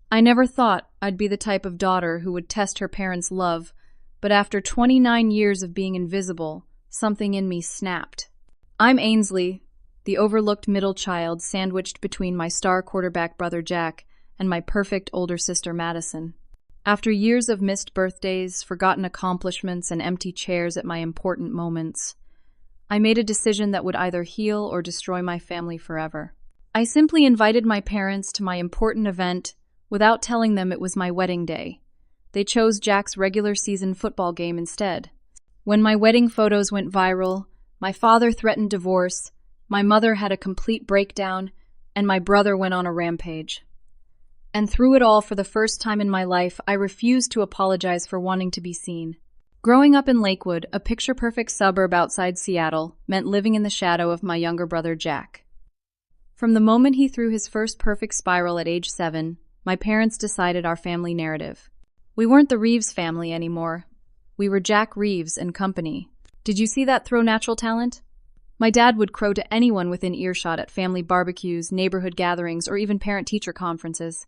I never thought I'd be the type of daughter who would test her parents' love, but after 29 years of being invisible, something in me snapped. I'm Ainsley, the overlooked middle child sandwiched between my star quarterback brother Jack and my perfect older sister Madison. After years of missed birthdays, forgotten accomplishments, and empty chairs at my important moments, I made a decision that would either heal or destroy my family forever. I simply invited my parents to my important event without telling them it was my wedding day. They chose Jack's regular season football game instead. When my wedding photos went viral, my father threatened divorce, my mother had a complete breakdown, and my brother went on a rampage. And through it all, for the first time in my life, I refused to apologize for wanting to be seen. Growing up in Lakewood, a picture-perfect suburb outside Seattle, meant living in the shadow of my younger brother Jack. From the moment he threw his first perfect spiral at age 7, my parents decided our family narrative. We weren't the Reeves family anymore. We were Jack Reeves and Company. Did you see that throw natural talent? My dad would crow to anyone within earshot at family barbecues, neighborhood gatherings, or even parent-teacher conferences.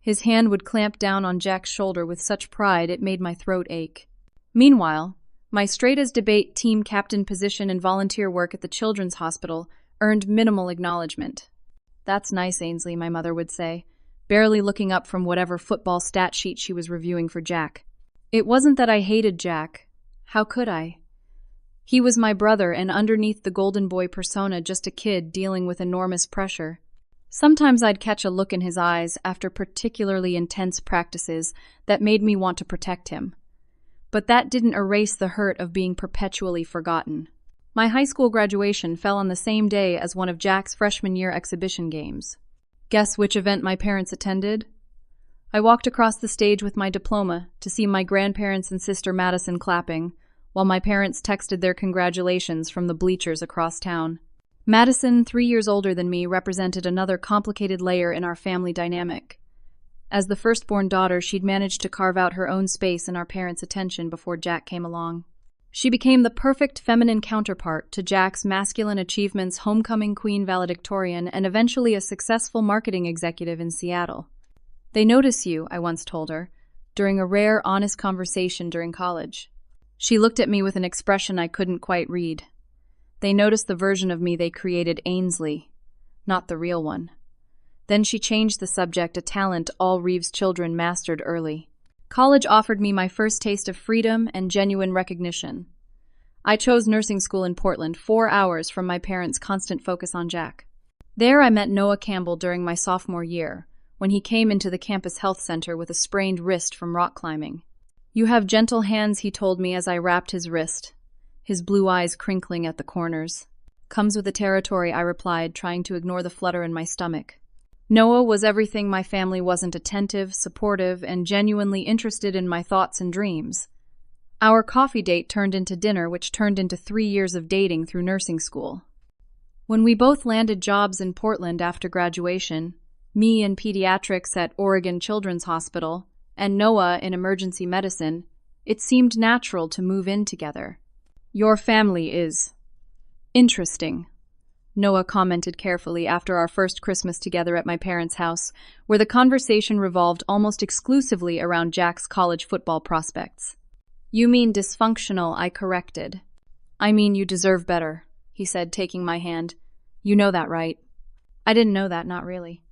His hand would clamp down on Jack's shoulder with such pride it made my throat ache. Meanwhile, my straight-as-debate team captain position and volunteer work at the Children's Hospital earned minimal acknowledgement. "That's nice, Ainsley," my mother would say, barely looking up from whatever football stat sheet she was reviewing for Jack. It wasn't that I hated Jack. How could I? He was my brother, and underneath the golden boy persona, just a kid dealing with enormous pressure. Sometimes I'd catch a look in his eyes after particularly intense practices that made me want to protect him. But that didn't erase the hurt of being perpetually forgotten. My high school graduation fell on the same day as one of Jack's freshman year exhibition games. Guess which event my parents attended? I walked across the stage with my diploma to see my grandparents and sister Madison clapping, while my parents texted their congratulations from the bleachers across town. Madison, 3 years older than me, represented another complicated layer in our family dynamic. As the firstborn daughter, she'd managed to carve out her own space in our parents' attention before Jack came along. She became the perfect feminine counterpart to Jack's masculine achievements, homecoming queen valedictorian, and eventually a successful marketing executive in Seattle. "They notice you," I once told her, during a rare, honest conversation during college. She looked at me with an expression I couldn't quite read. They noticed the version of me they created, Ainsley, not the real one. Then she changed the subject, a talent all Reeves children mastered early. College offered me my first taste of freedom and genuine recognition. I chose nursing school in Portland, 4 hours from my parents' constant focus on Jack. There I met Noah Campbell during my sophomore year, when he came into the campus health center with a sprained wrist from rock climbing. "You have gentle hands," he told me as I wrapped his wrist, his blue eyes crinkling at the corners. "Comes with the territory," I replied, trying to ignore the flutter in my stomach. Noah was everything my family wasn't: attentive, supportive, and genuinely interested in my thoughts and dreams. Our coffee date turned into dinner, which turned into 3 years of dating through nursing school. When we both landed jobs in Portland after graduation, me in pediatrics at Oregon Children's Hospital, and Noah in emergency medicine, it seemed natural to move in together. "Your family is interesting," Noah commented carefully after our first Christmas together at my parents' house, where the conversation revolved almost exclusively around Jack's college football prospects. "You mean dysfunctional," I corrected. "I mean you deserve better," he said, taking my hand. "You know that, right?" I didn't know that, not really.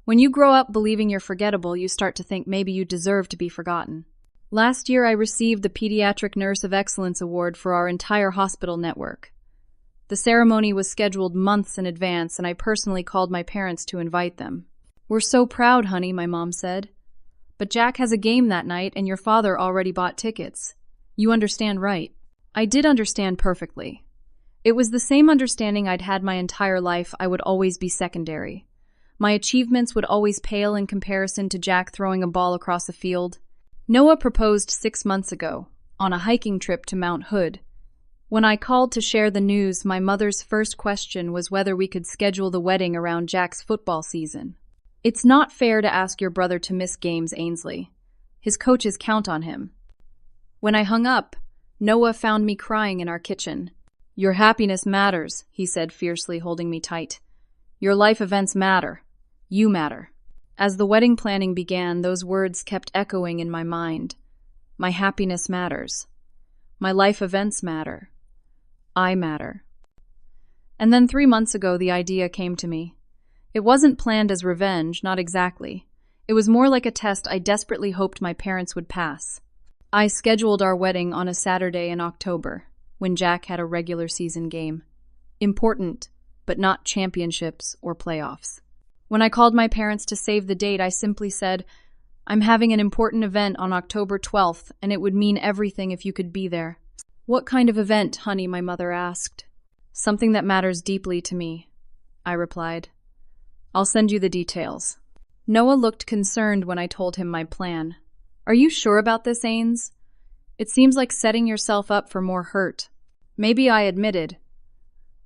When you grow up believing you're forgettable, you start to think maybe you deserve to be forgotten. Last year, I received the Pediatric Nurse of Excellence Award for our entire hospital network. The ceremony was scheduled months in advance, and I personally called my parents to invite them. "We're so proud, honey," my mom said. "But Jack has a game that night, and your father already bought tickets. You understand, right?" I did understand perfectly. It was the same understanding I'd had my entire life. I would always be secondary. My achievements would always pale in comparison to Jack throwing a ball across a field. Noah proposed 6 months ago, on a hiking trip to Mount Hood. When I called to share the news, my mother's first question was whether we could schedule the wedding around Jack's football season. "It's not fair to ask your brother to miss games, Ainsley. His coaches count on him." When I hung up, Noah found me crying in our kitchen. "Your happiness matters," he said fiercely, holding me tight. "Your life events matter. You matter." As the wedding planning began, those words kept echoing in my mind. My happiness matters. My life events matter. I matter. And then 3 months ago, the idea came to me. It wasn't planned as revenge, not exactly. It was more like a test I desperately hoped my parents would pass. I scheduled our wedding on a Saturday in October, when Jack had a regular season game. Important, but not championships or playoffs. When I called my parents to save the date, I simply said, "I'm having an important event on October 12th, and it would mean everything if you could be there." "What kind of event, honey?" my mother asked. "Something that matters deeply to me," I replied. "I'll send you the details." Noah looked concerned when I told him my plan. "Are you sure about this, Ains? It seems like setting yourself up for more hurt." "Maybe," I admitted.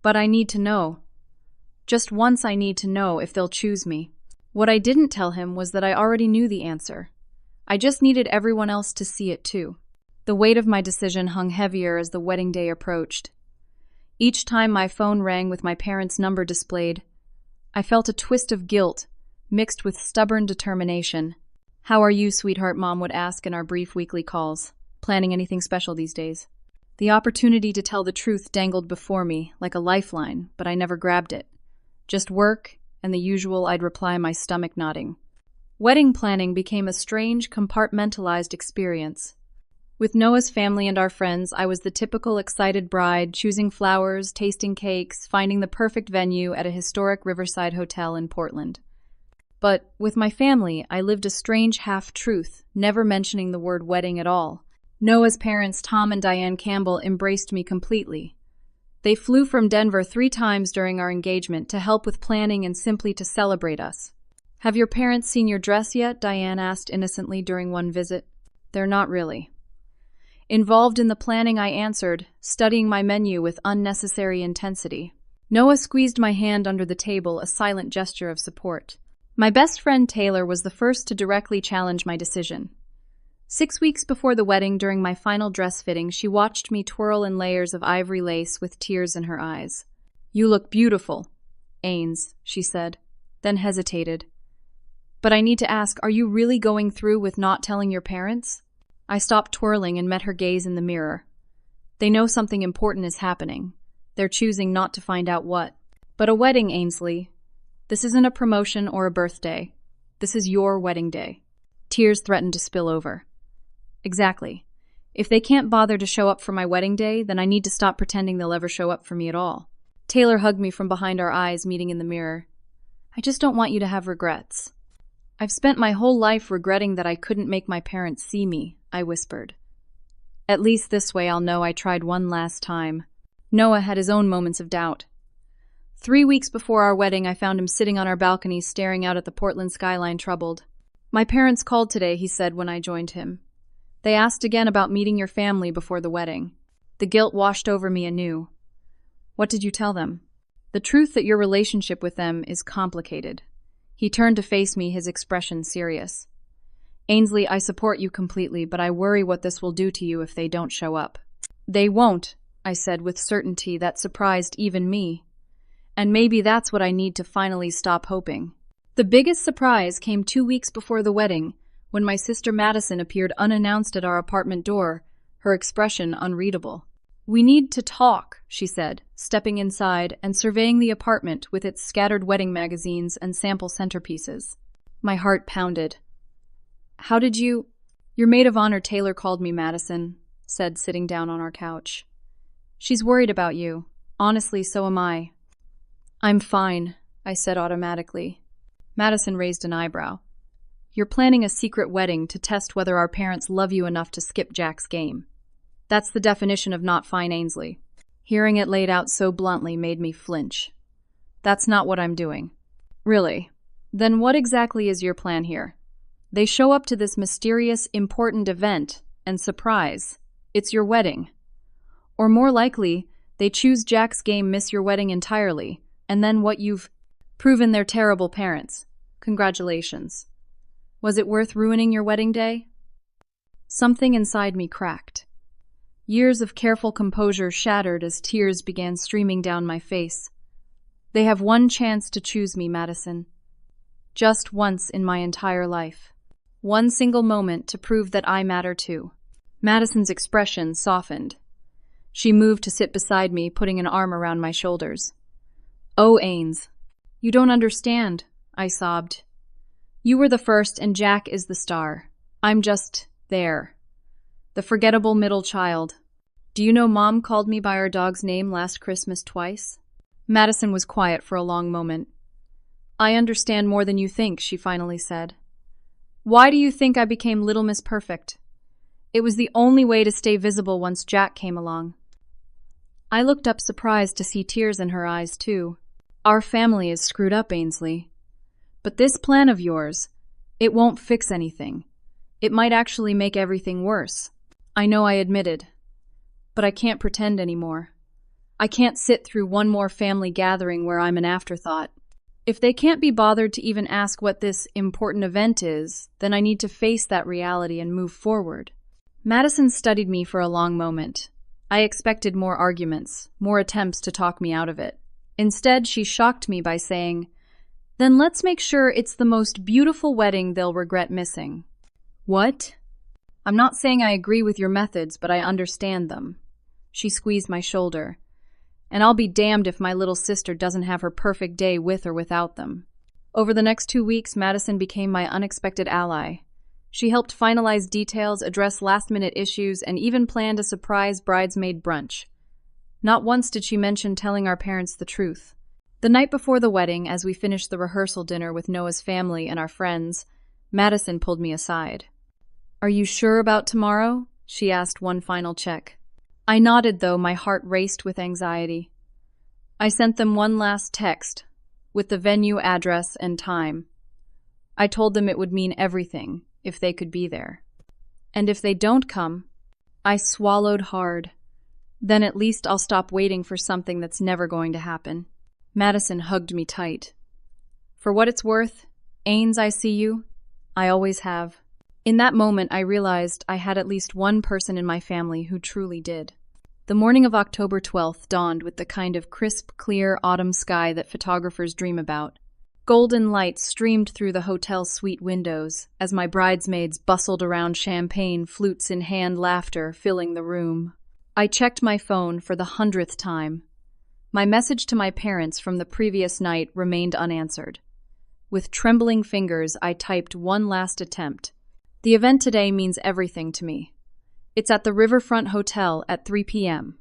"But I need to know. Just once I need to know if they'll choose me." What I didn't tell him was that I already knew the answer. I just needed everyone else to see it too. The weight of my decision hung heavier as the wedding day approached. Each time my phone rang with my parents' number displayed, I felt a twist of guilt mixed with stubborn determination. "How are you, sweetheart?" Mom would ask in our brief weekly calls. "Planning anything special these days?" The opportunity to tell the truth dangled before me like a lifeline, but I never grabbed it. Just work, and the usual I'd reply, my stomach nodding. Wedding planning became a strange, compartmentalized experience. With Noah's family and our friends, I was the typical excited bride, choosing flowers, tasting cakes, finding the perfect venue at a historic riverside hotel in Portland. But with my family, I lived a strange half-truth, never mentioning the word wedding at all. Noah's parents, Tom and Diane Campbell, embraced me completely. They flew from Denver 3 times during our engagement to help with planning and simply to celebrate us. "Have your parents seen your dress yet?" Diane asked innocently during one visit. "They're not really." Involved in the planning, I answered, studying my menu with unnecessary intensity. Noah squeezed my hand under the table, a silent gesture of support. My best friend Taylor was the first to directly challenge my decision. 6 weeks before the wedding, during my final dress fitting, she watched me twirl in layers of ivory lace with tears in her eyes. "You look beautiful, Ains," she said, then hesitated. "But I need to ask, are you really going through with not telling your parents?" I stopped twirling and met her gaze in the mirror. "They know something important is happening. They're choosing not to find out what." "But a wedding, Ainsley. This isn't a promotion or a birthday. This is your wedding day." Tears threatened to spill over. "Exactly. If they can't bother to show up for my wedding day, then I need to stop pretending they'll ever show up for me at all." Taylor hugged me from behind our eyes, meeting in the mirror. "I just don't want you to have regrets." "I've spent my whole life regretting that I couldn't make my parents see me," I whispered. "At least this way I'll know I tried one last time." Noah had his own moments of doubt. 3 weeks before our wedding, I found him sitting on our balcony staring out at the Portland skyline, troubled. "My parents called today," he said when I joined him. "They asked again about meeting your family before the wedding." The guilt washed over me anew. "What did you tell them?" "The truth that your relationship with them is complicated." He turned to face me, his expression serious. "Ainsley, I support you completely, but I worry what this will do to you if they don't show up." "They won't," I said with certainty that surprised even me. And maybe that's what I need to finally stop hoping. The biggest surprise came 2 weeks before the wedding, when my sister Madison appeared unannounced at our apartment door, her expression unreadable. "We need to talk," she said, stepping inside and surveying the apartment with its scattered wedding magazines and sample centerpieces. My heart pounded. "How did you—" "Your maid of honor Taylor called me," Madison said, sitting down on our couch. "She's worried about you. Honestly, so am I." "I'm fine," I said automatically. Madison raised an eyebrow. "You're planning a secret wedding to test whether our parents love you enough to skip Jack's game. That's the definition of not fine, Ainsley." Hearing it laid out so bluntly made me flinch. "That's not what I'm doing." "Really? Then what exactly is your plan here?" "They show up to this mysterious, important event, and surprise, it's your wedding. Or more likely, they choose Jack's game, miss your wedding entirely, and then what you've proven they're terrible parents. Congratulations. Was it worth ruining your wedding day?" Something inside me cracked. Years of careful composure shattered as tears began streaming down my face. "They have one chance to choose me, Madison. Just once in my entire life. One single moment to prove that I matter too. Madison's expression softened. She moved to sit beside me, putting an arm around my shoulders. "Oh, Ains, you don't understand," I sobbed. "You were the first and Jack is the star. I'm just there. The forgettable middle child. Do you know Mom called me by our dog's name last Christmas twice?" Madison was quiet for a long moment. "I understand more than you think," she finally said. "Why do you think I became Little Miss Perfect? It was the only way to stay visible once Jack came along." I looked up surprised to see tears in her eyes, too. "Our family is screwed up, Ainsley. But this plan of yours, it won't fix anything. It might actually make everything worse." I know, I admitted. But I can't pretend anymore. I can't sit through one more family gathering where I'm an afterthought. If they can't be bothered to even ask what this important event is, then I need to face that reality and move forward. Madison studied me for a long moment. I expected more arguments, more attempts to talk me out of it. Instead, she shocked me by saying, "Then let's make sure it's the most beautiful wedding they'll regret missing." What? "I'm not saying I agree with your methods, but I understand them." She squeezed my shoulder. "And I'll be damned if my little sister doesn't have her perfect day with or without them." Over the next 2 weeks, Madison became my unexpected ally. She helped finalize details, address last-minute issues, and even planned a surprise bridesmaid brunch. Not once did she mention telling our parents the truth. The night before the wedding, as we finished the rehearsal dinner with Noah's family and our friends, Madison pulled me aside. "Are you sure about tomorrow?" she asked one final check. I nodded, though my heart raced with anxiety. I sent them one last text, with the venue address and time. I told them it would mean everything if they could be there. And if they don't come, I swallowed hard. Then at least I'll stop waiting for something that's never going to happen. Madison hugged me tight. "For what it's worth, Ains, I see you. I always have." In that moment, I realized I had at least one person in my family who truly did. The morning of October 12th dawned with the kind of crisp, clear autumn sky that photographers dream about. Golden light streamed through the hotel suite windows as my bridesmaids bustled around champagne, flutes in hand, laughter filling the room. I checked my phone for the 100th time. My message to my parents from the previous night remained unanswered. With trembling fingers, I typed one last attempt. "The event today means everything to me. It's at the Riverfront Hotel at 3 p.m.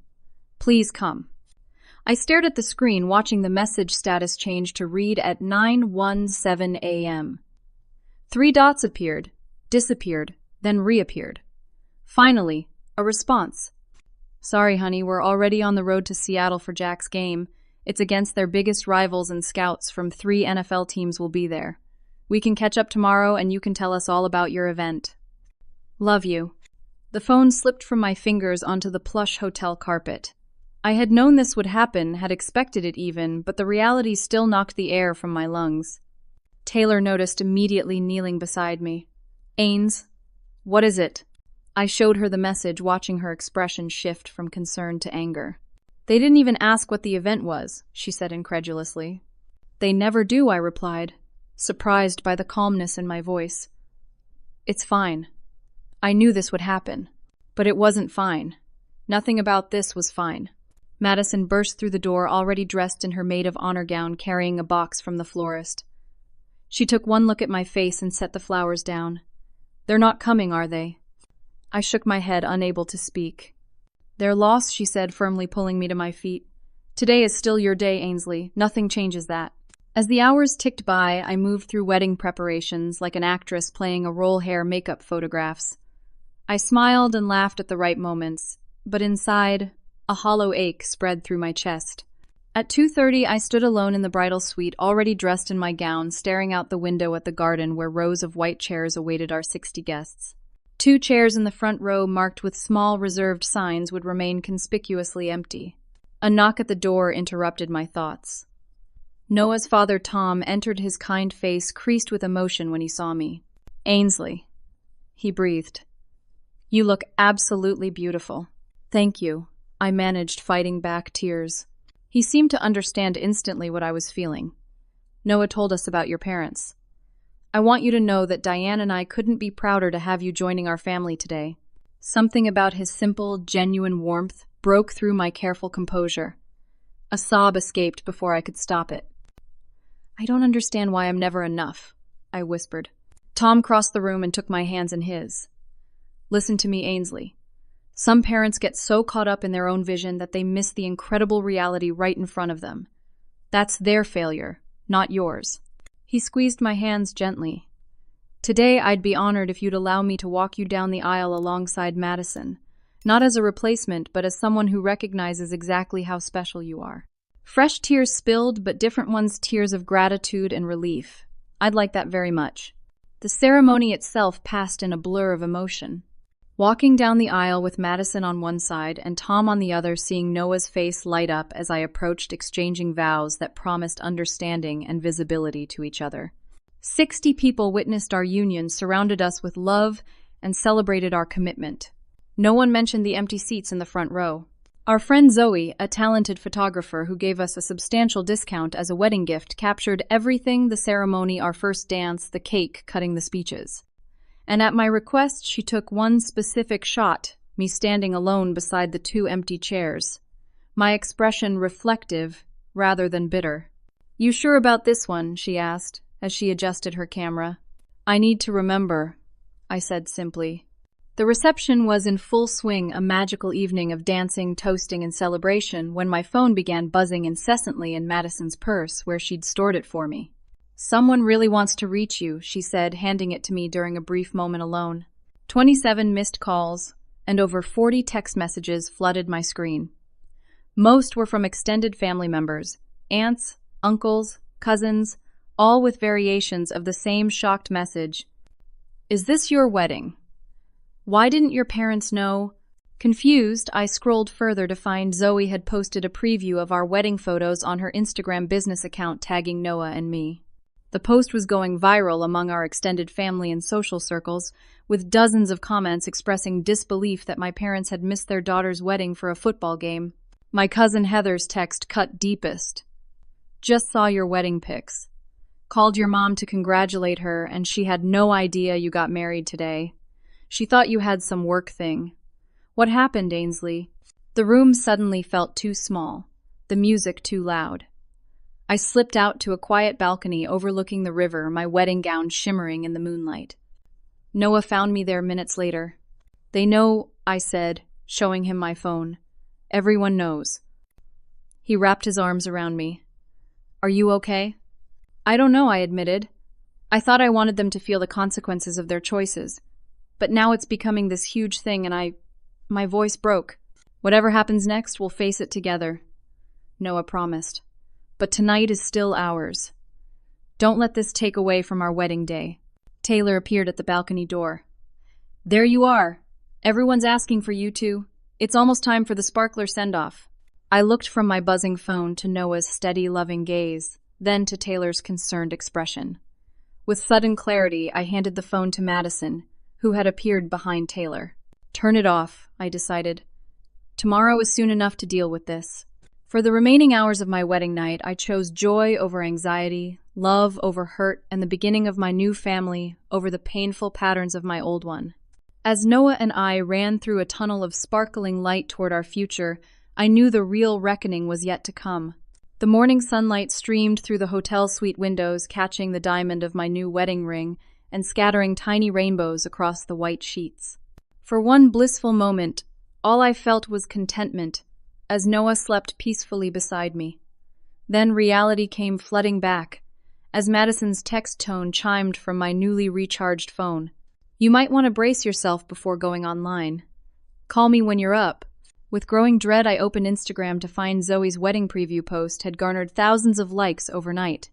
Please come." I stared at the screen, watching the message status change to read at 9:17 a.m. 3 dots appeared, disappeared, then reappeared. Finally, a response. "Sorry, honey, we're already on the road to Seattle for Jack's game. It's against their biggest rivals, and scouts from 3 NFL teams will be there. We can catch up tomorrow and you can tell us all about your event. Love you." The phone slipped from my fingers onto the plush hotel carpet. I had known this would happen, had expected it even, but the reality still knocked the air from my lungs. Taylor noticed immediately, kneeling beside me. "Ains, what is it?" I showed her the message, watching her expression shift from concern to anger. "They didn't even ask what the event was," she said incredulously. "They never do," I replied, surprised by the calmness in my voice. "It's fine. I knew this would happen. But it wasn't fine. Nothing about this was fine." Madison burst through the door, already dressed in her maid of honor gown, carrying a box from the florist. She took one look at my face and set the flowers down. "They're not coming, are they?" I shook my head, unable to speak. "Their loss," she said, firmly pulling me to my feet. "Today is still your day, Ainsley. Nothing changes that." As the hours ticked by, I moved through wedding preparations like an actress playing a roll hair makeup photographs. I smiled and laughed at the right moments, but inside, a hollow ache spread through my chest. At 2:30, I stood alone in the bridal suite, already dressed in my gown, staring out the window at the garden where rows of white chairs awaited our 60 guests. 2 chairs in the front row, marked with small reserved signs, would remain conspicuously empty. A knock at the door interrupted my thoughts. Noah's father, Tom, entered, his kind face creased with emotion when he saw me. "Ainsley," he breathed. "You look absolutely beautiful." "Thank you," I managed, fighting back tears. He seemed to understand instantly what I was feeling. "Noah told us about your parents. I want you to know that Diane and I couldn't be prouder to have you joining our family today. Something about his simple, genuine warmth broke through my careful composure. A sob escaped before I could stop it. I don't understand why I'm never enough, I whispered. Tom crossed the room and took my hands in his. Listen to me, Ainsley. Some parents get so caught up in their own vision that they miss the incredible reality right in front of them. That's their failure, not yours. He squeezed my hands gently. Today, I'd be honored if you'd allow me to walk you down the aisle alongside Madison, not as a replacement, but as someone who recognizes exactly how special you are. Fresh tears spilled, but different ones tears of gratitude and relief. I'd like that very much. The ceremony itself passed in a blur of emotion. Walking down the aisle with Madison on one side and Tom on the other, seeing Noah's face light up as I approached, exchanging vows that promised understanding and visibility to each other. 60 people witnessed our union, surrounded us with love, and celebrated our commitment. No one mentioned the empty seats in the front row. Our friend Zoe, a talented photographer who gave us a substantial discount as a wedding gift, captured everything: the ceremony, our first dance, the cake, cutting the speeches. And at my request, she took one specific shot, me standing alone beside the 2 empty chairs. My expression reflective rather than bitter. You sure about this one? She asked, as she adjusted her camera. I need to remember, I said simply. The reception was in full swing, a magical evening of dancing, toasting, and celebration, when my phone began buzzing incessantly in Madison's purse, where she'd stored it for me. Someone really wants to reach you, she said, handing it to me during a brief moment alone. 27 missed calls and over 40 text messages flooded my screen. Most were from extended family members, aunts, uncles, cousins, all with variations of the same shocked message. Is this your wedding? Why didn't your parents know? Confused, I scrolled further to find Zoe had posted a preview of our wedding photos on her Instagram business account, tagging Noah and me. The post was going viral among our extended family and social circles, with dozens of comments expressing disbelief that my parents had missed their daughter's wedding for a football game. My cousin Heather's text cut deepest. Just saw your wedding pics. Called your mom to congratulate her, and she had no idea you got married today. She thought you had some work thing. What happened, Ainsley? The room suddenly felt too small, the music too loud. I slipped out to a quiet balcony overlooking the river, my wedding gown shimmering in the moonlight. Noah found me there minutes later. They know, I said, showing him my phone. Everyone knows. He wrapped his arms around me. Are you okay? I don't know, I admitted. I thought I wanted them to feel the consequences of their choices. But now it's becoming this huge thing and my voice broke. Whatever happens next, we'll face it together. Noah promised. But tonight is still ours. Don't let this take away from our wedding day. Taylor appeared at the balcony door. There you are. Everyone's asking for you two. It's almost time for the sparkler send-off. I looked from my buzzing phone to Noah's steady, loving gaze, then to Taylor's concerned expression. With sudden clarity, I handed the phone to Madison, who had appeared behind Taylor. Turn it off, I decided. Tomorrow is soon enough to deal with this. For the remaining hours of my wedding night, I chose joy over anxiety, love over hurt, and the beginning of my new family over the painful patterns of my old one. As Noah and I ran through a tunnel of sparkling light toward our future, I knew the real reckoning was yet to come. The morning sunlight streamed through the hotel suite windows, catching the diamond of my new wedding ring and scattering tiny rainbows across the white sheets. For one blissful moment, all I felt was contentment, as Noah slept peacefully beside me. Then reality came flooding back, as Madison's text tone chimed from my newly recharged phone. You might want to brace yourself before going online. Call me when you're up. With growing dread, I opened Instagram to find Zoe's wedding preview post had garnered thousands of likes overnight.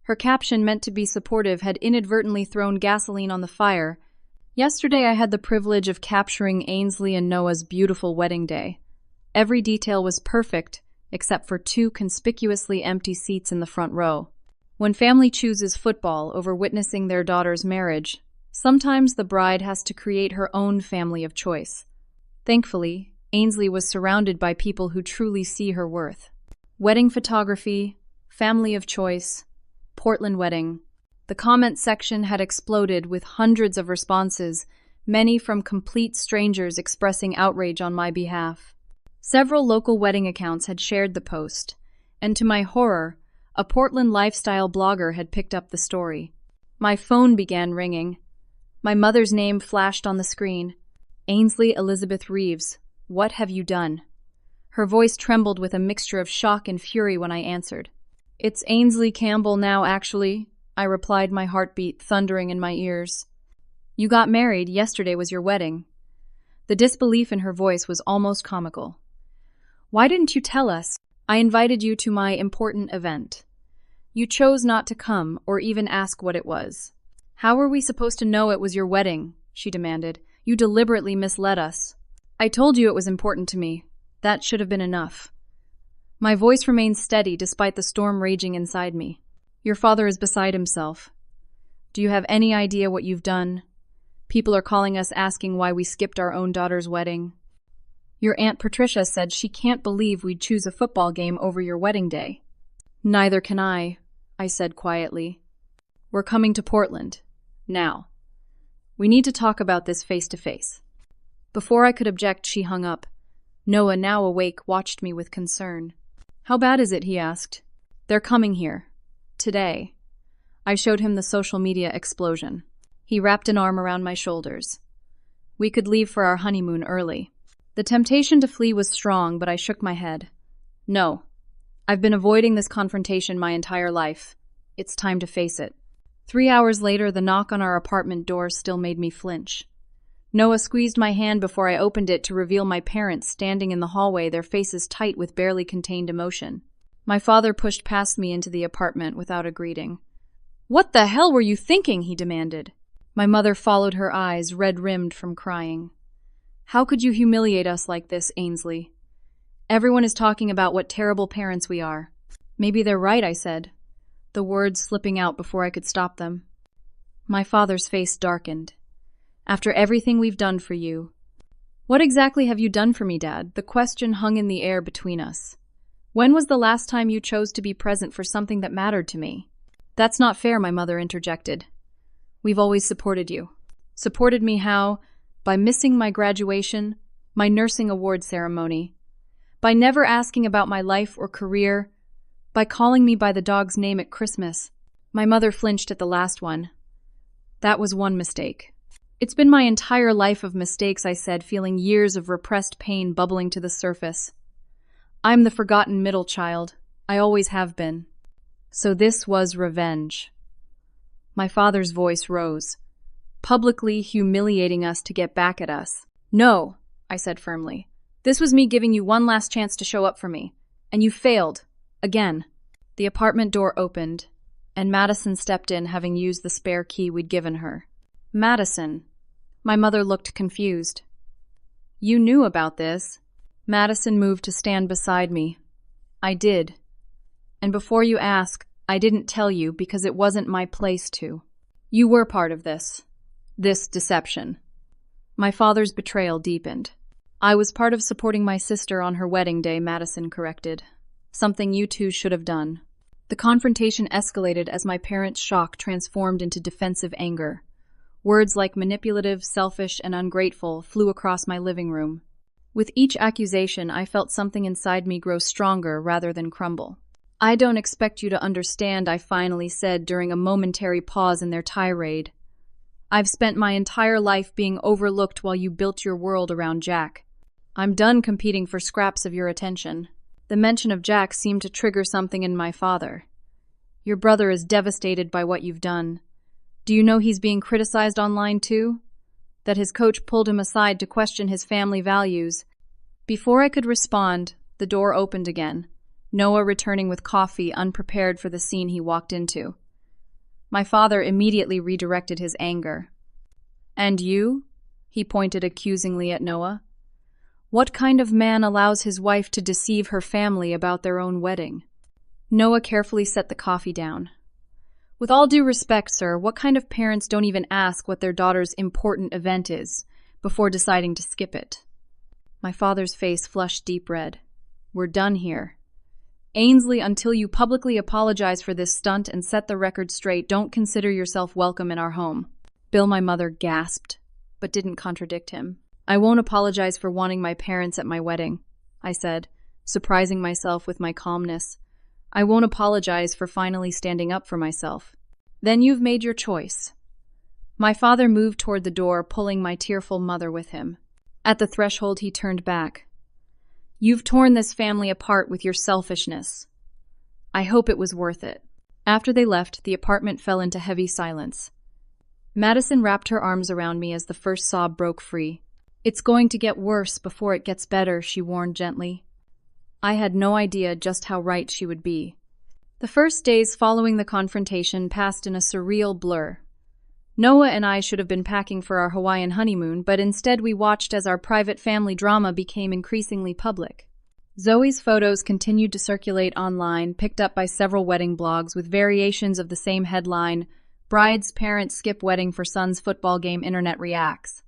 Her caption, meant to be supportive, had inadvertently thrown gasoline on the fire. Yesterday, I had the privilege of capturing Ainsley and Noah's beautiful wedding day. Every detail was perfect, except for 2 conspicuously empty seats in the front row. When family chooses football over witnessing their daughter's marriage, sometimes the bride has to create her own family of choice. Thankfully, Ainsley was surrounded by people who truly see her worth. Wedding photography, family of choice, Portland wedding. The comment section had exploded with hundreds of responses, many from complete strangers expressing outrage on my behalf. Several local wedding accounts had shared the post, and to my horror, a Portland lifestyle blogger had picked up the story. My phone began ringing. My mother's name flashed on the screen. Ainsley Elizabeth Reeves, what have you done? Her voice trembled with a mixture of shock and fury when I answered. It's Ainsley Campbell now, actually, I replied, my heartbeat thundering in my ears. You got married, yesterday was your wedding. The disbelief in her voice was almost comical. Why didn't you tell us? I invited you to my important event. You chose not to come or even ask what it was. How were we supposed to know it was your wedding? She demanded. You deliberately misled us. I told you it was important to me. That should have been enough. My voice remained steady despite the storm raging inside me. Your father is beside himself. Do you have any idea what you've done? People are calling us asking why we skipped our own daughter's wedding. Your Aunt Patricia said she can't believe we'd choose a football game over your wedding day. Neither can I said quietly. We're coming to Portland. Now. We need to talk about this face to face. Before I could object, she hung up. Noah, now awake, watched me with concern. How bad is it? He asked. They're coming here. Today. I showed him the social media explosion. He wrapped an arm around my shoulders. We could leave for our honeymoon early. The temptation to flee was strong, but I shook my head. No. I've been avoiding this confrontation my entire life. It's time to face it. 3 hours later, the knock on our apartment door still made me flinch. Noah squeezed my hand before I opened it to reveal my parents standing in the hallway, their faces tight with barely contained emotion. My father pushed past me into the apartment without a greeting. What the hell were you thinking? He demanded. My mother followed her eyes, red-rimmed from crying. How could you humiliate us like this, Ainsley? Everyone is talking about what terrible parents we are. Maybe they're right, I said, the words slipping out before I could stop them. My father's face darkened. After everything we've done for you. What exactly have you done for me, Dad? The question hung in the air between us. When was the last time you chose to be present for something that mattered to me? That's not fair, my mother interjected. We've always supported you. Supported me how? By missing my graduation, my nursing award ceremony. By never asking about my life or career. By calling me by the dog's name at Christmas. My mother flinched at the last one. That was one mistake. It's been my entire life of mistakes, I said, feeling years of repressed pain bubbling to the surface. I'm the forgotten middle child. I always have been. So this was revenge. My father's voice rose, publicly humiliating us to get back at us. No, I said firmly. This was me giving you one last chance to show up for me. And you failed. Again. The apartment door opened, and Madison stepped in, having used the spare key we'd given her. Madison. My mother looked confused. You knew about this. Madison moved to stand beside me. I did. And before you ask, I didn't tell you because it wasn't my place to. You were part of this deception. My father's betrayal deepened. I was part of supporting my sister on her wedding day, Madison corrected. Something you two should have done. The confrontation escalated as my parents' shock transformed into defensive anger. Words like manipulative, selfish, and ungrateful flew across my living room. With each accusation, I felt something inside me grow stronger rather than crumble. I don't expect you to understand, I finally said during a momentary pause in their tirade. I've spent my entire life being overlooked while you built your world around Jack. I'm done competing for scraps of your attention. The mention of Jack seemed to trigger something in my father. Your brother is devastated by what you've done. Do you know he's being criticized online too? That his coach pulled him aside to question his family values. Before I could respond, the door opened again, Noah returning with coffee, unprepared for the scene he walked into. My father immediately redirected his anger. And you? He pointed accusingly at Noah. What kind of man allows his wife to deceive her family about their own wedding? Noah carefully set the coffee down. With all due respect, sir, what kind of parents don't even ask what their daughter's important event is before deciding to skip it? My father's face flushed deep red. We're done here. Ainsley, until you publicly apologize for this stunt and set the record straight, don't consider yourself welcome in our home. Bill, my mother, gasped, but didn't contradict him. I won't apologize for wanting my parents at my wedding, I said, surprising myself with my calmness. I won't apologize for finally standing up for myself. Then you've made your choice. My father moved toward the door, pulling my tearful mother with him. At the threshold, he turned back. You've torn this family apart with your selfishness. I hope it was worth it. After they left, the apartment fell into heavy silence. Madison wrapped her arms around me as the first sob broke free. It's going to get worse before it gets better, she warned gently. I had no idea just how right she would be. The first days following the confrontation passed in a surreal blur. Noah and I should have been packing for our Hawaiian honeymoon, but instead we watched as our private family drama became increasingly public. Zoe's photos continued to circulate online, picked up by several wedding blogs with variations of the same headline, Bride's Parents Skip Wedding for Son's Football Game Internet Reacts.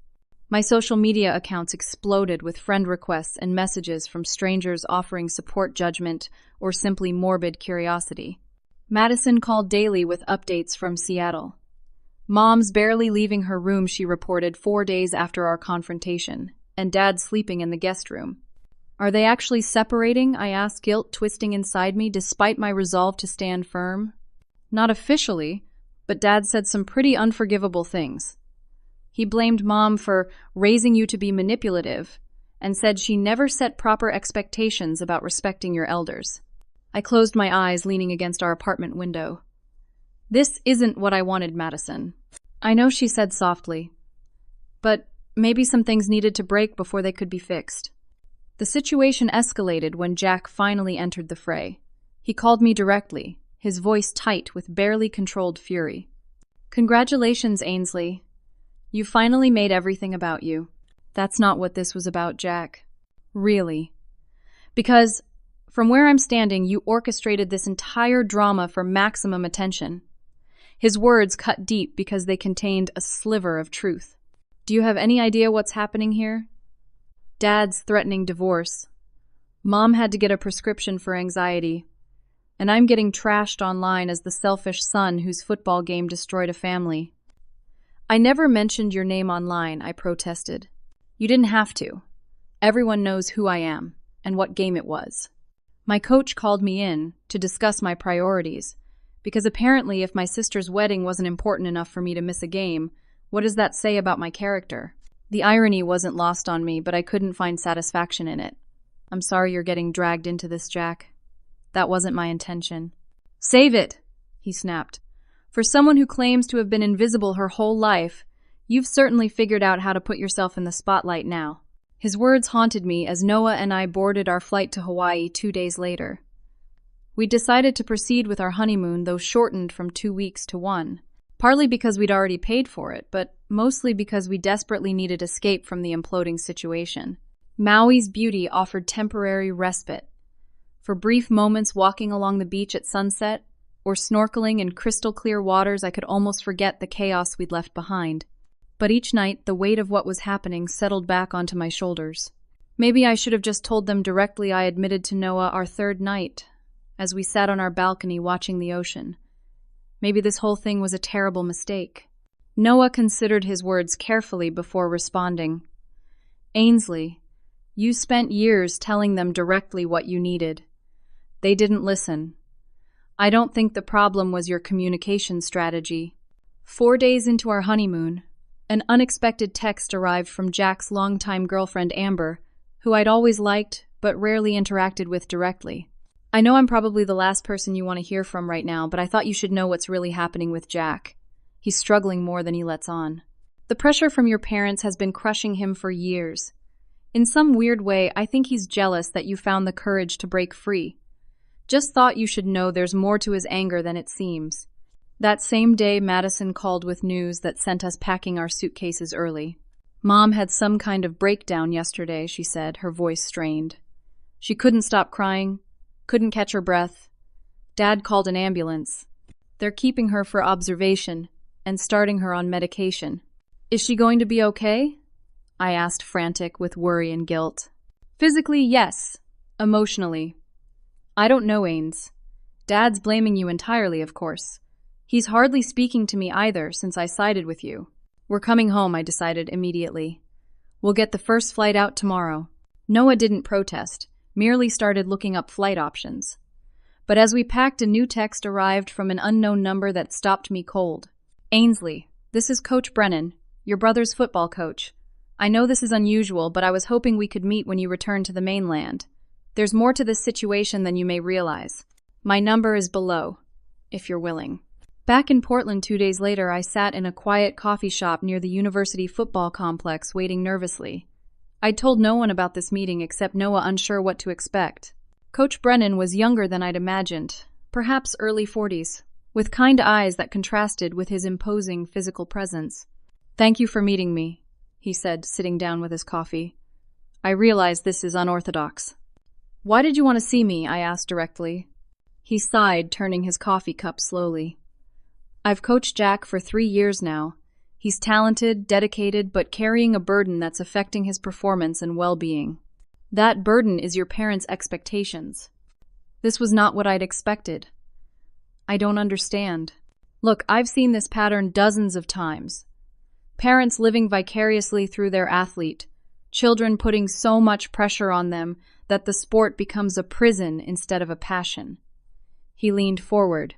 My social media accounts exploded with friend requests and messages from strangers offering support, judgment, or simply morbid curiosity. Madison called daily with updates from Seattle. Mom's barely leaving her room, she reported 4 days after our confrontation, and Dad's sleeping in the guest room. Are they actually separating? I asked, guilt twisting inside me despite my resolve to stand firm. Not officially, but Dad said some pretty unforgivable things. He blamed Mom for raising you to be manipulative and said she never set proper expectations about respecting your elders. I closed my eyes, leaning against our apartment window. This isn't what I wanted, Madison. I know, she said softly, but maybe some things needed to break before they could be fixed. The situation escalated when Jack finally entered the fray. He called me directly, his voice tight with barely controlled fury. Congratulations, Ainsley. You finally made everything about you. That's not what this was about, Jack. Really. Because, from where I'm standing, you orchestrated this entire drama for maximum attention. His words cut deep because they contained a sliver of truth. Do you have any idea what's happening here? Dad's threatening divorce. Mom had to get a prescription for anxiety. And I'm getting trashed online as the selfish son whose football game destroyed a family. I never mentioned your name online, I protested. You didn't have to. Everyone knows who I am and what game it was. My coach called me in to discuss my priorities, because apparently if my sister's wedding wasn't important enough for me to miss a game, what does that say about my character? The irony wasn't lost on me, but I couldn't find satisfaction in it. I'm sorry you're getting dragged into this, Jack. That wasn't my intention. Save it, he snapped. For someone who claims to have been invisible her whole life, you've certainly figured out how to put yourself in the spotlight now. His words haunted me as Noah and I boarded our flight to Hawaii 2 days later. We decided to proceed with our honeymoon, though shortened from 2 weeks to 1. Partly because we'd already paid for it, but mostly because we desperately needed escape from the imploding situation. Maui's beauty offered temporary respite. For brief moments walking along the beach at sunset, or snorkeling in crystal-clear waters, I could almost forget the chaos we'd left behind. But each night, the weight of what was happening settled back onto my shoulders. Maybe I should have just told them directly, I admitted to Noah our third night, as we sat on our balcony watching the ocean. Maybe this whole thing was a terrible mistake. Noah considered his words carefully before responding. Ainsley, you spent years telling them directly what you needed. They didn't listen. I don't think the problem was your communication strategy. 4 days into our honeymoon, an unexpected text arrived from Jack's longtime girlfriend Amber, who I'd always liked but rarely interacted with directly. I know I'm probably the last person you want to hear from right now, but I thought you should know what's really happening with Jack. He's struggling more than he lets on. The pressure from your parents has been crushing him for years. In some weird way, I think he's jealous that you found the courage to break free. Just thought you should know there's more to his anger than it seems. That same day, Madison called with news that sent us packing our suitcases early. Mom had some kind of breakdown yesterday, she said, her voice strained. She couldn't stop crying, couldn't catch her breath. Dad called an ambulance. They're keeping her for observation and starting her on medication. Is she going to be okay? I asked, frantic with worry and guilt. Physically, yes. Emotionally, I don't know, Ains. Dad's blaming you entirely, of course. He's hardly speaking to me either since I sided with you. We're coming home, I decided immediately. We'll get the first flight out tomorrow. Noah didn't protest, merely started looking up flight options. But as we packed, a new text arrived from an unknown number that stopped me cold. Ainsley, this is Coach Brennan, your brother's football coach. I know this is unusual, but I was hoping we could meet when you return to the mainland. There's more to this situation than you may realize. My number is below, if you're willing. Back in Portland 2 days later, I sat in a quiet coffee shop near the university football complex, waiting nervously. I'd told no one about this meeting except Noah, unsure what to expect. Coach Brennan was younger than I'd imagined, perhaps early 40s, with kind eyes that contrasted with his imposing physical presence. "Thank you for meeting me," he said, sitting down with his coffee. "I realize this is unorthodox." "Why did you want to see me?" I asked directly. He sighed, turning his coffee cup slowly. "I've coached Jack for 3 years now. He's talented, dedicated, but carrying a burden that's affecting his performance and well-being. That burden is your parents' expectations. This was not what I'd expected. I don't understand. Look, I've seen this pattern dozens of times. Parents living vicariously through their athlete, children putting so much pressure on them that the sport becomes a prison instead of a passion." He leaned forward.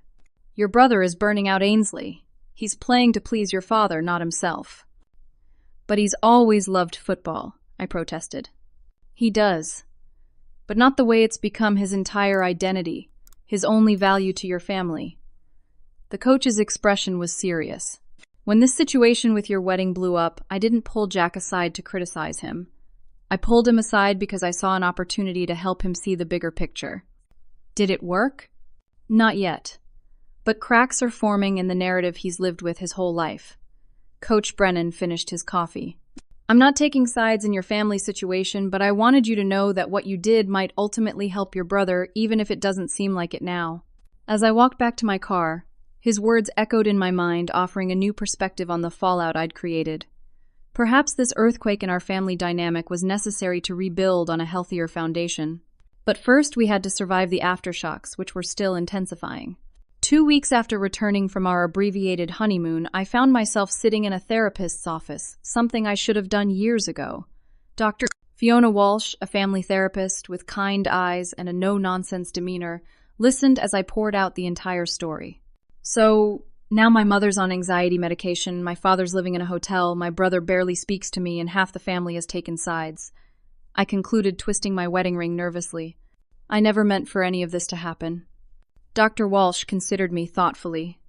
"Your brother is burning out Ainsley. He's playing to please your father, not himself." "But he's always loved football," I protested. "He does. But not the way it's become his entire identity, his only value to your family." The coach's expression was serious. "When this situation with your wedding blew up, I didn't pull Jack aside to criticize him. I pulled him aside because I saw an opportunity to help him see the bigger picture." "Did it work?" "Not yet. But cracks are forming in the narrative he's lived with his whole life." Coach Brennan finished his coffee. "I'm not taking sides in your family situation, but I wanted you to know that what you did might ultimately help your brother, even if it doesn't seem like it now." As I walked back to my car, his words echoed in my mind, offering a new perspective on the fallout I'd created. Perhaps this earthquake in our family dynamic was necessary to rebuild on a healthier foundation. But first, we had to survive the aftershocks, which were still intensifying. 2 weeks after returning from our abbreviated honeymoon, I found myself sitting in a therapist's office, something I should have done years ago. Dr. Fiona Walsh, a family therapist with kind eyes and a no-nonsense demeanor, listened as I poured out the entire story. "So, now my mother's on anxiety medication, my father's living in a hotel, my brother barely speaks to me, and half the family has taken sides," I concluded, twisting my wedding ring nervously. "I never meant for any of this to happen." Dr. Walsh considered me thoughtfully.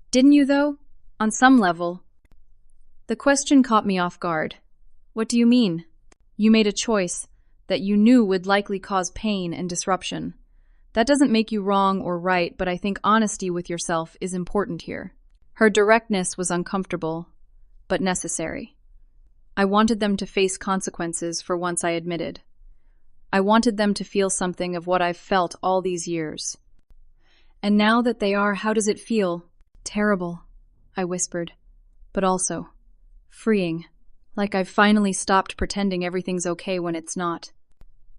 "Didn't you, though? On some level." The question caught me off guard. "What do you mean?" "You made a choice that you knew would likely cause pain and disruption. That doesn't make you wrong or right, but I think honesty with yourself is important here." Her directness was uncomfortable, but necessary. I wanted them to face consequences for once, I admitted. I wanted them to feel something of what I've felt all these years. "And now that they are, how does it feel?" "Terrible," I whispered, "but also freeing, like I've finally stopped pretending everything's okay when it's not."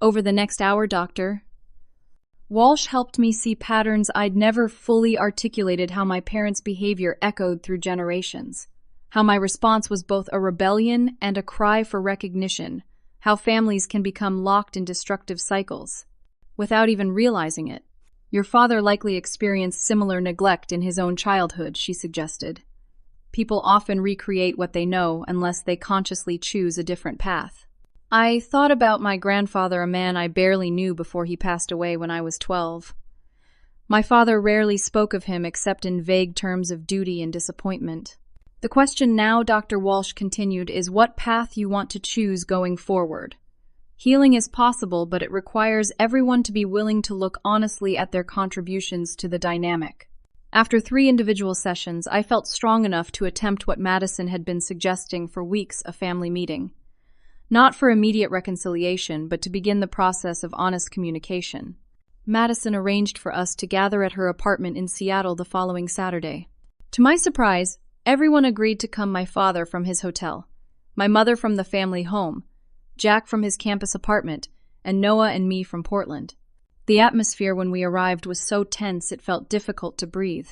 "Over the next hour, Doctor." Walsh helped me see patterns I'd never fully articulated, how my parents' behavior echoed through generations, how my response was both a rebellion and a cry for recognition, how families can become locked in destructive cycles without even realizing it. "Your father likely experienced similar neglect in his own childhood," she suggested. "People often recreate what they know unless they consciously choose a different path." I thought about my grandfather, a man I barely knew before he passed away when I was 12. My father rarely spoke of him except in vague terms of duty and disappointment. "The question now," Dr. Walsh continued, "is what path you want to choose going forward. Healing is possible, but it requires everyone to be willing to look honestly at their contributions to the dynamic." After 3 individual sessions, I felt strong enough to attempt what Madison had been suggesting for weeks, a family meeting. Not for immediate reconciliation, but to begin the process of honest communication. Madison arranged for us to gather at her apartment in Seattle the following Saturday. To my surprise, everyone agreed to come: my father from his hotel, my mother from the family home, Jack from his campus apartment, and Noah and me from Portland. The atmosphere when we arrived was so tense it felt difficult to breathe.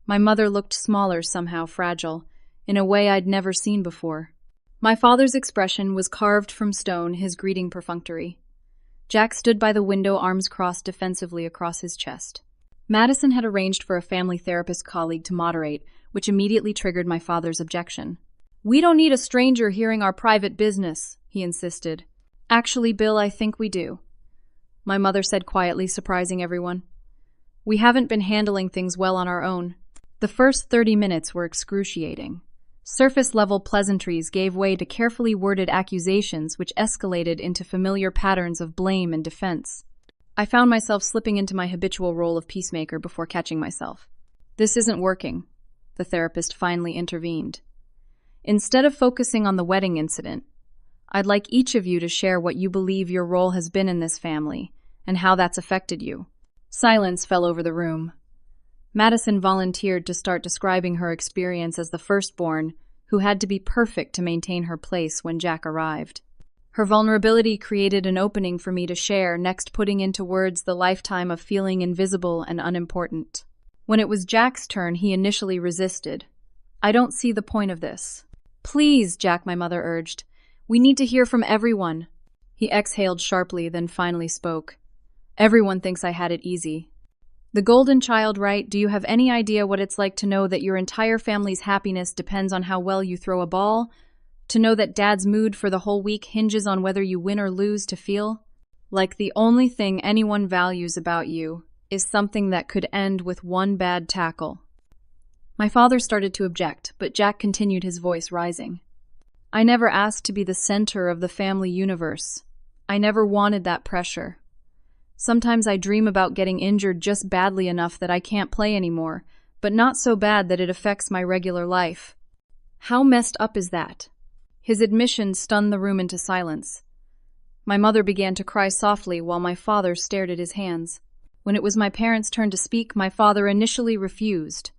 My mother looked smaller, somehow fragile, in a way I'd never seen before. My father's expression was carved from stone, his greeting perfunctory. Jack stood by the window, arms crossed defensively across his chest. Madison had arranged for a family therapist colleague to moderate, which immediately triggered my father's objection. "We don't need a stranger hearing our private business," he insisted. "Actually, Bill, I think we do," my mother said quietly, surprising everyone. "We haven't been handling things well on our own." The first 30 minutes were excruciating. Surface-level pleasantries gave way to carefully worded accusations which escalated into familiar patterns of blame and defense. I found myself slipping into my habitual role of peacemaker before catching myself. "This isn't working," the therapist finally intervened. "Instead of focusing on the wedding incident, I'd like each of you to share what you believe your role has been in this family and how that's affected you." Silence fell over the room. Madison volunteered to start describing her experience as the firstborn, who had to be perfect to maintain her place when Jack arrived. Her vulnerability created an opening for me to share, next putting into words the lifetime of feeling invisible and unimportant. When it was Jack's turn, he initially resisted. "I don't see the point of this." "Please, Jack," my mother urged. "We need to hear from everyone." He exhaled sharply, then finally spoke. "Everyone thinks I had it easy. The golden child, right? Do you have any idea what it's like to know that your entire family's happiness depends on how well you throw a ball? To know that Dad's mood for the whole week hinges on whether you win or lose, to feel like the only thing anyone values about you is something that could end with one bad tackle." My father started to object, but Jack continued, his voice rising. "I never asked to be the center of the family universe. I never wanted that pressure. Sometimes I dream about getting injured just badly enough that I can't play anymore, but not so bad that it affects my regular life." How messed up is that? His admission stunned the room into silence. My mother began to cry softly while my father stared at his hands. When it was my parents' turn to speak, my father initially refused,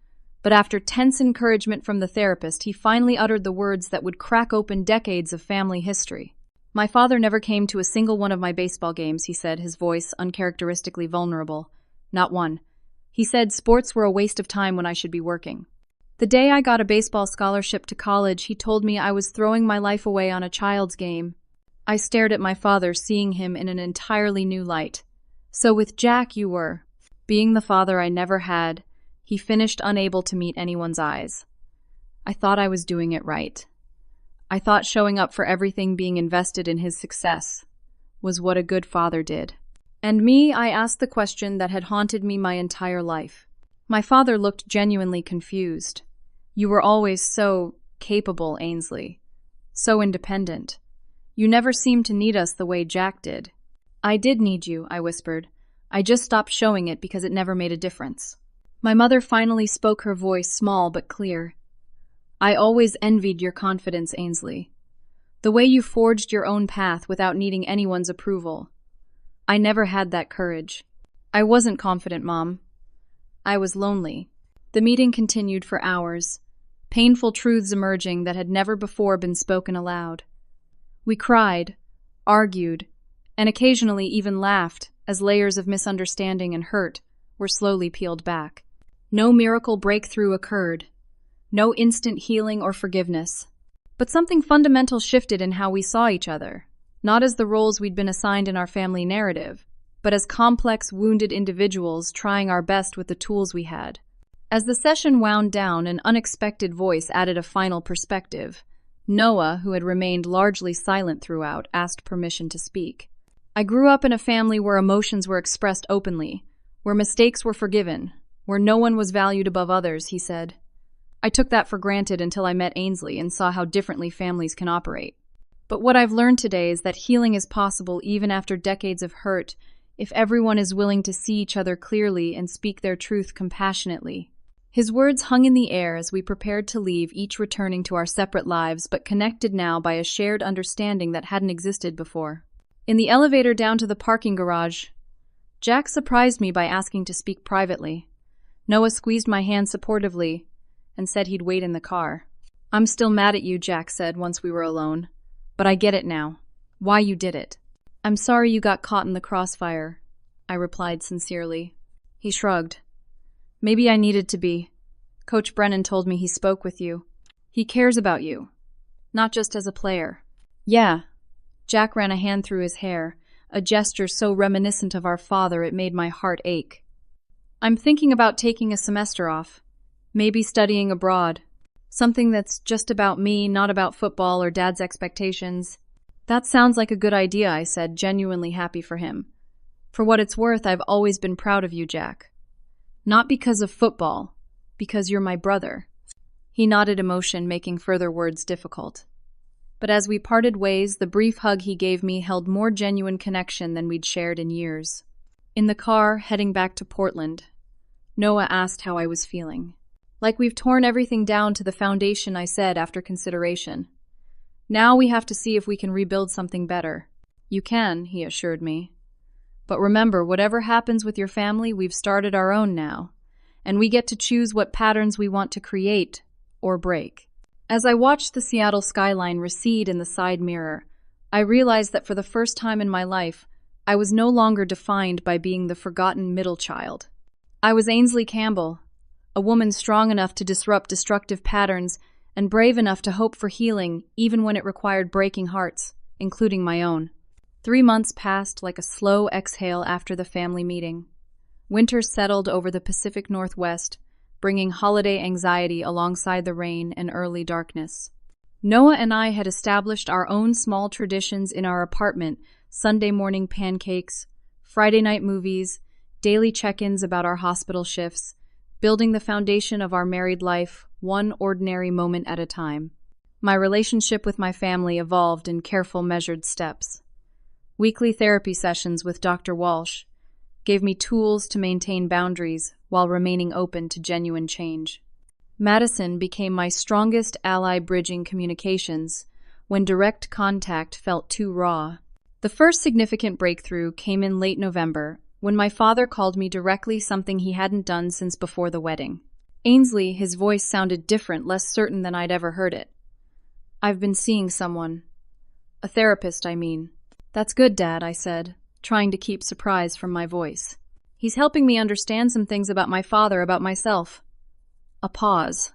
but after tense encouragement from the therapist, he finally uttered the words that would crack open decades of family history. "My father never came to a single one of my baseball games," he said, his voice uncharacteristically vulnerable. "Not one. He said sports were a waste of time when I should be working. The day I got a baseball scholarship to college, he told me I was throwing my life away on a child's game." I stared at my father, seeing him in an entirely new light. "So with Jack you were being the father I never had," he finished, unable to meet anyone's eyes. "I thought I was doing it right. I thought showing up for everything, being invested in his success, was what a good father did." "And me?" I asked the question that had haunted me my entire life. My father looked genuinely confused. "You were always so capable, Ainsley. So independent. You never seemed to need us the way Jack did." "I did need you," I whispered. "I just stopped showing it because it never made a difference." My mother finally spoke, her voice small but clear. "I always envied your confidence, Ainsley. The way you forged your own path without needing anyone's approval. I never had that courage." "I wasn't confident, Mom. I was lonely." The meeting continued for hours, painful truths emerging that had never before been spoken aloud. We cried, argued, and occasionally even laughed as layers of misunderstanding and hurt were slowly peeled back. No miracle breakthrough occurred. No instant healing or forgiveness. But something fundamental shifted in how we saw each other, not as the roles we'd been assigned in our family narrative, but as complex, wounded individuals trying our best with the tools we had. As the session wound down, an unexpected voice added a final perspective. Noah, who had remained largely silent throughout, asked permission to speak. "I grew up in a family where emotions were expressed openly, where mistakes were forgiven, where no one was valued above others," he said. "I took that for granted until I met Ainsley and saw how differently families can operate. But what I've learned today is that healing is possible even after decades of hurt, if everyone is willing to see each other clearly and speak their truth compassionately." His words hung in the air as we prepared to leave, each returning to our separate lives, but connected now by a shared understanding that hadn't existed before. In the elevator down to the parking garage, Jack surprised me by asking to speak privately. Noah squeezed my hand supportively and said he'd wait in the car. "I'm still mad at you," Jack said once we were alone. "But I get it now. Why you did it. I'm sorry you got caught in the crossfire. I replied sincerely. He shrugged. Maybe I needed to be. Coach Brennan told me he spoke with you. He cares about you, not just as a player. Yeah. Jack ran a hand through his hair, a gesture so reminiscent of our father it made my heart ache. I'm thinking about taking a semester off, maybe studying abroad. Something that's just about me, not about football or Dad's expectations. That sounds like a good idea, I said, genuinely happy for him. For what it's worth, I've always been proud of you, Jack. Not because of football, because you're my brother. He nodded, emotion making further words difficult. But as we parted ways, the brief hug he gave me held more genuine connection than we'd shared in years. In the car, heading back to Portland, Noah asked how I was feeling. Like we've torn everything down to the foundation, I said after consideration. Now we have to see if we can rebuild something better. You can, he assured me. But remember, whatever happens with your family, we've started our own now. And we get to choose what patterns we want to create or break. As I watched the Seattle skyline recede in the side mirror, I realized that for the first time in my life, I was no longer defined by being the forgotten middle child. I was Ainsley Campbell, a woman strong enough to disrupt destructive patterns and brave enough to hope for healing even when it required breaking hearts, including my own. 3 months passed like a slow exhale after the family meeting. Winter settled over the Pacific Northwest, bringing holiday anxiety alongside the rain and early darkness. Noah and I had established our own small traditions in our apartment: Sunday morning pancakes, Friday night movies, daily check-ins about our hospital shifts, building the foundation of our married life, one ordinary moment at a time. My relationship with my family evolved in careful, measured steps. Weekly therapy sessions with Dr. Walsh gave me tools to maintain boundaries while remaining open to genuine change. Madison became my strongest ally bridging communications when direct contact felt too raw. The first significant breakthrough came in late November, when my father called me directly, something he hadn't done since before the wedding. Ainsley, his voice sounded different, less certain than I'd ever heard it. I've been seeing someone. A therapist, I mean. That's good, Dad, I said, trying to keep surprise from my voice. He's helping me understand some things about my father, about myself. A pause.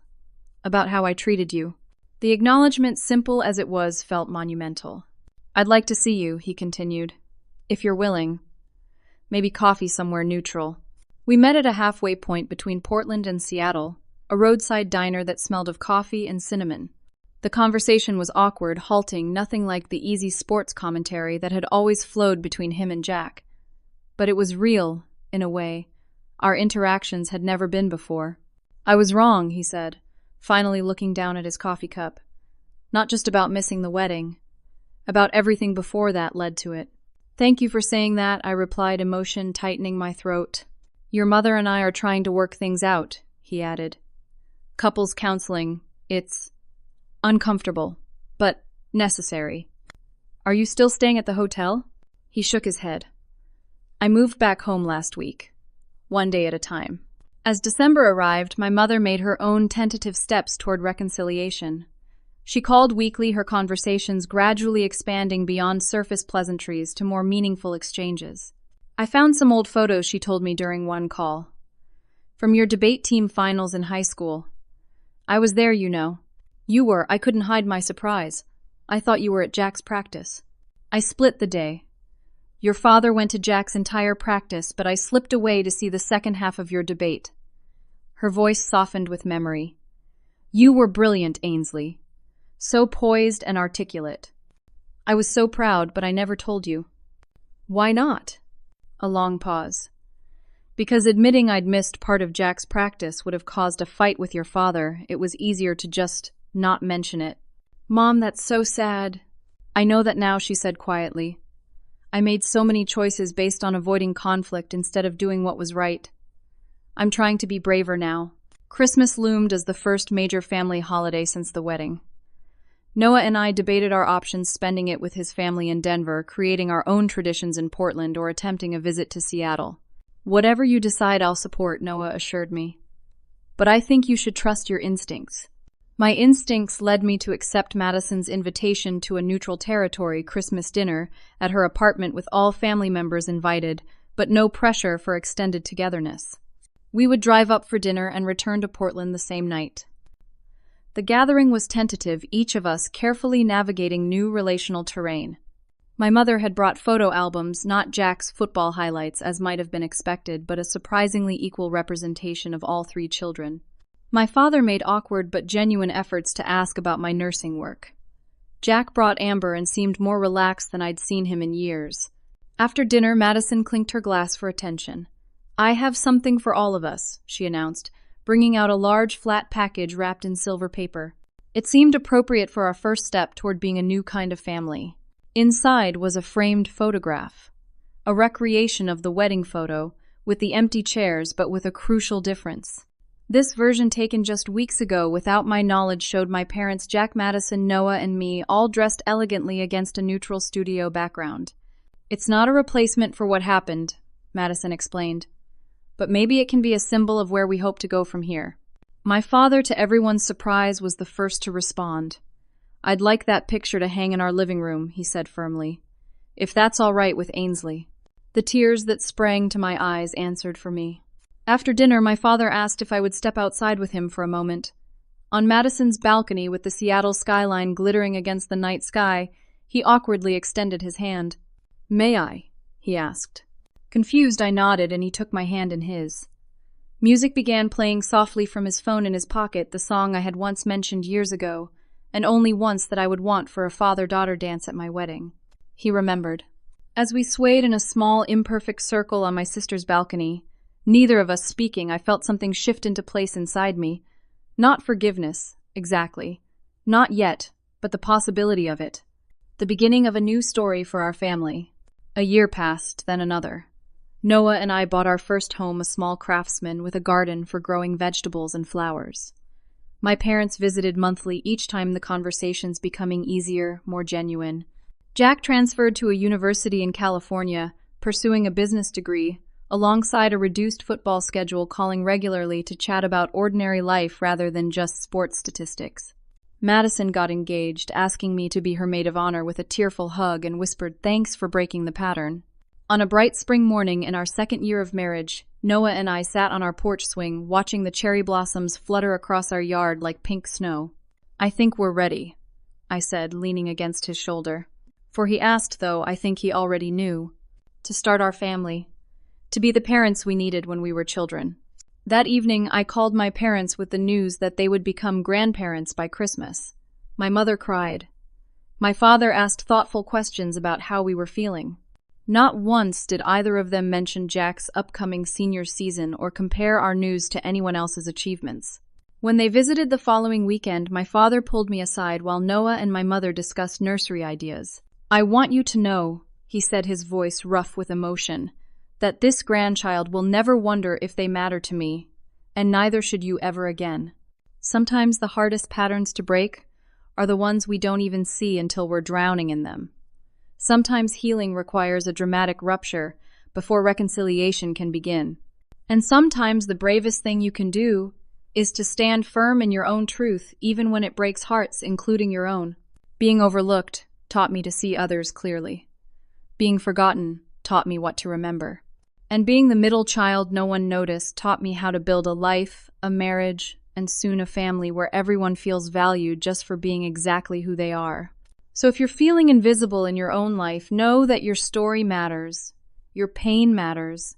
About how I treated you. The acknowledgement, simple as it was, felt monumental. I'd like to see you, he continued. If you're willing. Maybe coffee somewhere neutral. We met at a halfway point between Portland and Seattle, a roadside diner that smelled of coffee and cinnamon. The conversation was awkward, halting, nothing like the easy sports commentary that had always flowed between him and Jack. But it was real, in a way. Our interactions had never been before. I was wrong, he said, finally looking down at his coffee cup. Not just about missing the wedding. About everything before that led to it. Thank you for saying that, I replied, emotion tightening my throat. Your mother and I are trying to work things out, he added. Couples counseling, it's uncomfortable, but necessary. Are you still staying at the hotel? He shook his head. I moved back home last week, one day at a time. As December arrived, my mother made her own tentative steps toward reconciliation. She called weekly, her conversations gradually expanding beyond surface pleasantries to more meaningful exchanges. I found some old photos, she told me during one call. From your debate team finals in high school. I was there, you know. You were. I couldn't hide my surprise. I thought you were at Jack's practice. I split the day. Your father went to Jack's entire practice, but I slipped away to see the second half of your debate. Her voice softened with memory. You were brilliant, Ainsley. So poised and articulate. I was so proud, but I never told you. Why not? A long pause. Because admitting I'd missed part of Jack's practice would have caused a fight with your father. It was easier to just not mention it. Mom, that's so sad. I know that now, she said quietly. I made so many choices based on avoiding conflict instead of doing what was right. I'm trying to be braver now. Christmas loomed as the first major family holiday since the wedding. Noah and I debated our options, spending it with his family in Denver, creating our own traditions in Portland, or attempting a visit to Seattle. Whatever you decide, I'll support, Noah assured me. But I think you should trust your instincts. My instincts led me to accept Madison's invitation to a neutral territory Christmas dinner at her apartment with all family members invited, but no pressure for extended togetherness. We would drive up for dinner and return to Portland the same night. The gathering was tentative, each of us carefully navigating new relational terrain. My mother had brought photo albums, not Jack's football highlights as might have been expected, but a surprisingly equal representation of all three children. My father made awkward but genuine efforts to ask about my nursing work. Jack brought Amber and seemed more relaxed than I'd seen him in years. After dinner, Madison clinked her glass for attention. "I have something for all of us," she announced, bringing out a large flat package wrapped in silver paper. It seemed appropriate for our first step toward being a new kind of family. Inside was a framed photograph, a recreation of the wedding photo, with the empty chairs but with a crucial difference. This version taken just weeks ago without my knowledge showed my parents, Jack, Madison, Noah, and me, all dressed elegantly against a neutral studio background. "It's not a replacement for what happened," Madison explained, "but maybe it can be a symbol of where we hope to go from here." My father, to everyone's surprise, was the first to respond. "I'd like that picture to hang in our living room," he said firmly, "if that's all right with Ainsley." The tears that sprang to my eyes answered for me. After dinner, my father asked if I would step outside with him for a moment. On Madison's balcony, with the Seattle skyline glittering against the night sky, he awkwardly extended his hand. "May I?" he asked. Confused, I nodded, and he took my hand in his. Music began playing softly from his phone in his pocket, the song I had once mentioned years ago, and only once that I would want for a father-daughter dance at my wedding. He remembered. As we swayed in a small, imperfect circle on my sister's balcony, neither of us speaking, I felt something shift into place inside me. Not forgiveness, exactly. Not yet, but the possibility of it. The beginning of a new story for our family. A year passed, then another. Noah and I bought our first home, a small craftsman with a garden for growing vegetables and flowers. My parents visited monthly, each time the conversations becoming easier, more genuine. Jack transferred to a university in California, pursuing a business degree, alongside a reduced football schedule, calling regularly to chat about ordinary life rather than just sports statistics. Madison got engaged, asking me to be her maid of honor with a tearful hug and whispered thanks for breaking the pattern. On a bright spring morning in our second year of marriage, Noah and I sat on our porch swing, watching the cherry blossoms flutter across our yard like pink snow. "I think we're ready," I said, leaning against his shoulder. For he asked, though I think he already knew, to start our family, to be the parents we needed when we were children. That evening, I called my parents with the news that they would become grandparents by Christmas. My mother cried. My father asked thoughtful questions about how we were feeling. Not once did either of them mention Jack's upcoming senior season or compare our news to anyone else's achievements. When they visited the following weekend, my father pulled me aside while Noah and my mother discussed nursery ideas. "I want you to know," he said, his voice rough with emotion, "that this grandchild will never wonder if they matter to me, and neither should you ever again. Sometimes the hardest patterns to break are the ones we don't even see until we're drowning in them. Sometimes healing requires a dramatic rupture before reconciliation can begin. And sometimes the bravest thing you can do is to stand firm in your own truth, even when it breaks hearts, including your own. Being overlooked taught me to see others clearly. Being forgotten taught me what to remember. And being the middle child no one noticed taught me how to build a life, a marriage, and soon a family where everyone feels valued just for being exactly who they are. So if you're feeling invisible in your own life, know that your story matters, your pain matters,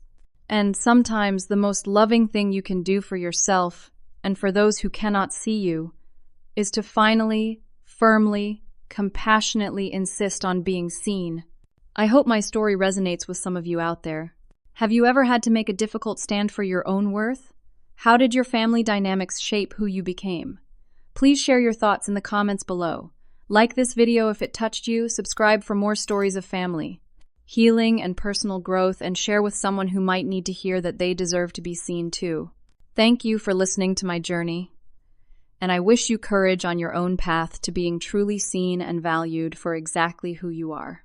and sometimes the most loving thing you can do for yourself and for those who cannot see you is to finally, firmly, compassionately insist on being seen. I hope my story resonates with some of you out there. Have you ever had to make a difficult stand for your own worth? How did your family dynamics shape who you became? Please share your thoughts in the comments below. Like this video if it touched you, subscribe for more stories of family, healing, and personal growth, and share with someone who might need to hear that they deserve to be seen too. Thank you for listening to my journey, and I wish you courage on your own path to being truly seen and valued for exactly who you are.